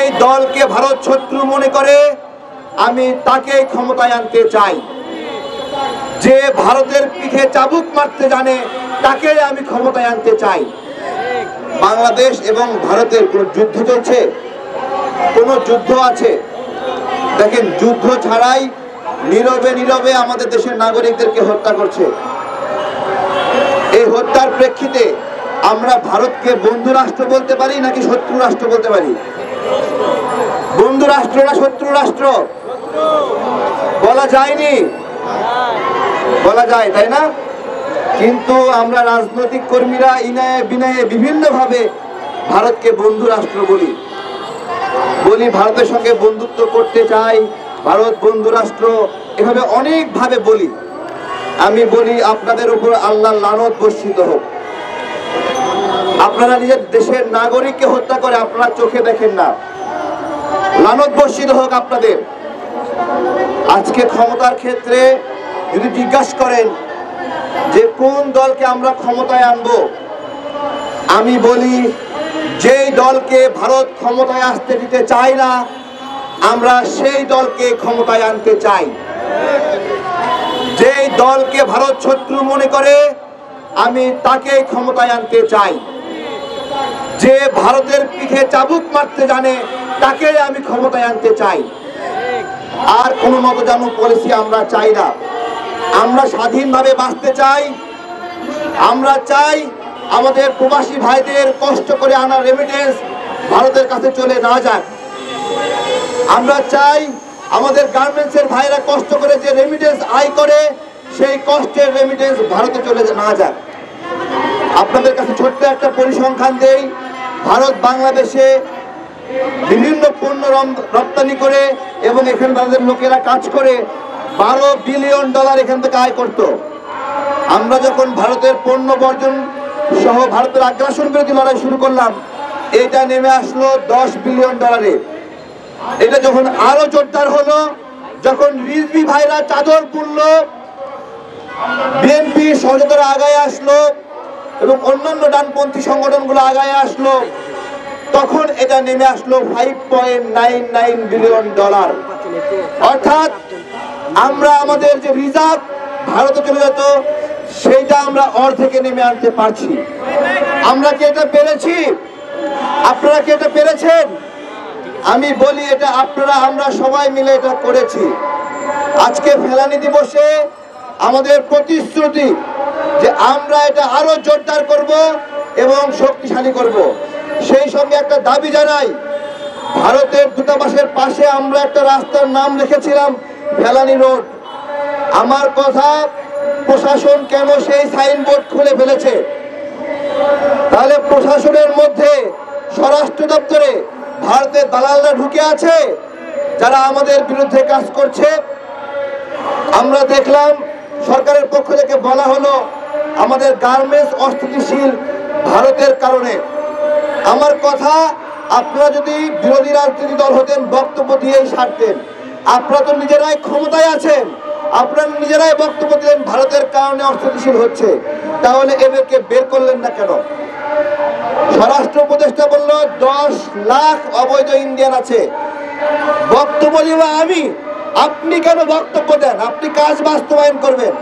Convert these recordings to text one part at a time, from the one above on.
যেই দলকে ভারত শত্রু মনে করে আমি তাকে ক্ষমতায় আনতে চাই। যে ভারতের পিঠে চাবুক মারতে জানে তাকে আমি ক্ষমতায় আনতে চাই। বাংলাদেশ এবং ভারতের কোন যুদ্ধ চলছে? কোন যুদ্ধ আছে? দেখেন, যুদ্ধ ছাড়াই নীরবে নীরবে আমাদের দেশের নাগরিকদেরকে হত্যা করছে। এই হত্যার প্রেক্ষিতে আমরা ভারতকে বন্ধু রাষ্ট্র বলতে পারি নাকি শত্রু রাষ্ট্র বলতে পারি? বন্ধু রাষ্ট্র না শত্রু রাষ্ট্র বলা যায়নি, বলা যায়, তাই না? কিন্তু আমরা রাজনৈতিক কর্মীরা ইনায়ে বিনায়ে বিভিন্ন ভাবে ভারতকে বন্ধু রাষ্ট্র বলি। ভারতের সঙ্গে বন্ধুত্ব করতে চাই, ভারত বন্ধু রাষ্ট্র, এভাবে অনেক ভাবে বলি। আমি বলি আপনাদের উপর আল্লাহর লানত বর্ষিত হোক। আপনারা নিজের দেশের নাগরিককে হত্যা করে আপনারা চোখে দেখেন না, লানত বর্ষিত হোক আপনাদের। আজকে ক্ষমতার ক্ষেত্রে যদি জিজ্ঞাসা করেন যে কোন দলকে আমরা ক্ষমতায় আনবো, আমি বলি যেই দলকে ভারত ক্ষমতায় আসতে দিতে চায় না আমরা সেই দলকে ক্ষমতায় আনতে চাই। যেই দলকে ভারত শত্রু মনে করে আমি তাকে ক্ষমতায় আনতে চাই। যে ভারতের পিঠে চাবুক মারতে জানে তাকে আমি ক্ষমতায় আনতে চাই। আর কোনো মতজানু পলিসি আমরা চাই না। আমরা স্বাধীনভাবে বাঁচতে চাই। আমরা চাই আমাদের প্রবাসী ভাইদের কষ্ট করে আনা রেমিটেন্স ভারতের কাছে চলে না যাক। আমরা চাই আমাদের গার্মেন্টসের ভাইরা কষ্ট করে যে রেমিটেন্স আয় করে সেই কষ্টের রেমিটেন্স ভারতে চলে না যাক। আপনাদের কাছে ছোট্ট একটা পরিসংখ্যান দেই। ভারত বাংলাদেশে বিভিন্ন পণ্য রপ্তানি করে এবং এখানে তাদের লোকেরা কাজ করে $12 বিলিয়ন এখান থেকে আয় করত। আমরা যখন ভারতের পণ্য বর্জন সহ ভারতের আগ্রাসন বিরোধী লড়াই শুরু করলাম, এটা নেমে আসলো $10 বিলিয়ন। এটা যখন আরো জোরদার হলো, যখন রিজভি ভাইরা চাদর পুরলো, বিএনপি সহযোগিতারা আগায় আসলো এবং অন্যান্য ডানপন্থী সংগঠনগুলো আগায় আসলো, তখন এটা নেমে আসলো $5.99 বিলিয়ন। অর্থাৎ আমরা আমাদের যে রিজার্ভ ভারতে চলে যেত সেইটা আমরা অর্ধেকে নেমে আনতে পারছি। আমরা কি এটা পেরেছি? আপনারা কি এটা পেরেছেন? আমি বলি এটা আপনারা আমরা সবাই মিলে এটা করেছি। আজকে ফেলানি দিবসে আমাদের প্রতিশ্রুতি যে আমরা এটা আরো জোরদার করব এবং শক্তিশালী করব। সেই সঙ্গে একটা দাবি জানাই, ভারতের দূতাবাসের পাশে আমরা একটা রাস্তার নাম লিখেছিলাম ফেলানি রোড। আমার কথা, প্রশাসন কেন সেই সাইনবোর্ড খুলে ফেলেছে? তাহলে প্রশাসনের মধ্যে স্বরাষ্ট্র দপ্তরে ভারতের দালালরা ঢুকে আছে যারা আমাদের বিরুদ্ধে কাজ করছে। আমরা দেখলাম সরকারের পক্ষ থেকে বলা হলো আমাদের গার্মেন্টস অস্থিতিশীল ভারতের কারণে। আমার কথা, আপনারা যদি বিরোধী রাজনৈতিক দল হতেন বক্তব্য দিয়েই সারতেন। আপনারা তো নিজেরাই ক্ষমতায় আছেন, আপনারা নিজেরাই বক্তব্য দিলেন ভারতের কারণে অস্থিতিশীল হচ্ছে, তাহলে এদেরকে বের করলেন না কেন? স্বরাষ্ট্র উপদেষ্টা বলল 10 লাখ অবৈধ ইন্ডিয়ান আছে, বক্তব্য দিব আমি। আপনি কেন বক্তব্য দেন? আপনি কাজ বাস্তবায়ন করবেন।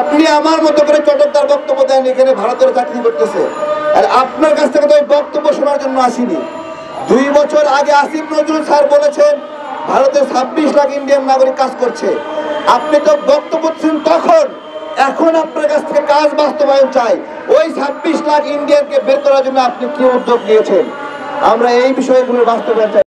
আপনি আমার মতো করে চটকদার বক্তব্য দেন, এখানে ভারতের চাকরি করতেছে। আর আপনার কাছ থেকে তো ওই বক্তব্য শোনার জন্য আসিনি। 2 বছর আগে আসিফ নজরুল স্যার বলেছেন ভারতের 26 লাখ ইন্ডিয়ান নাগরিক কাজ করছে। আপনি তো বক্তব্য দিচ্ছেন তখন, এখন আপনার কাছ থেকে কাজ বাস্তবায়ন চাই। ওই 26 লাখ ইন্ডিয়ানকে বের করার জন্য আপনি কি উদ্যোগ নিয়েছেন? আমরা এই বিষয়গুলো বাস্তবায়ন চাই।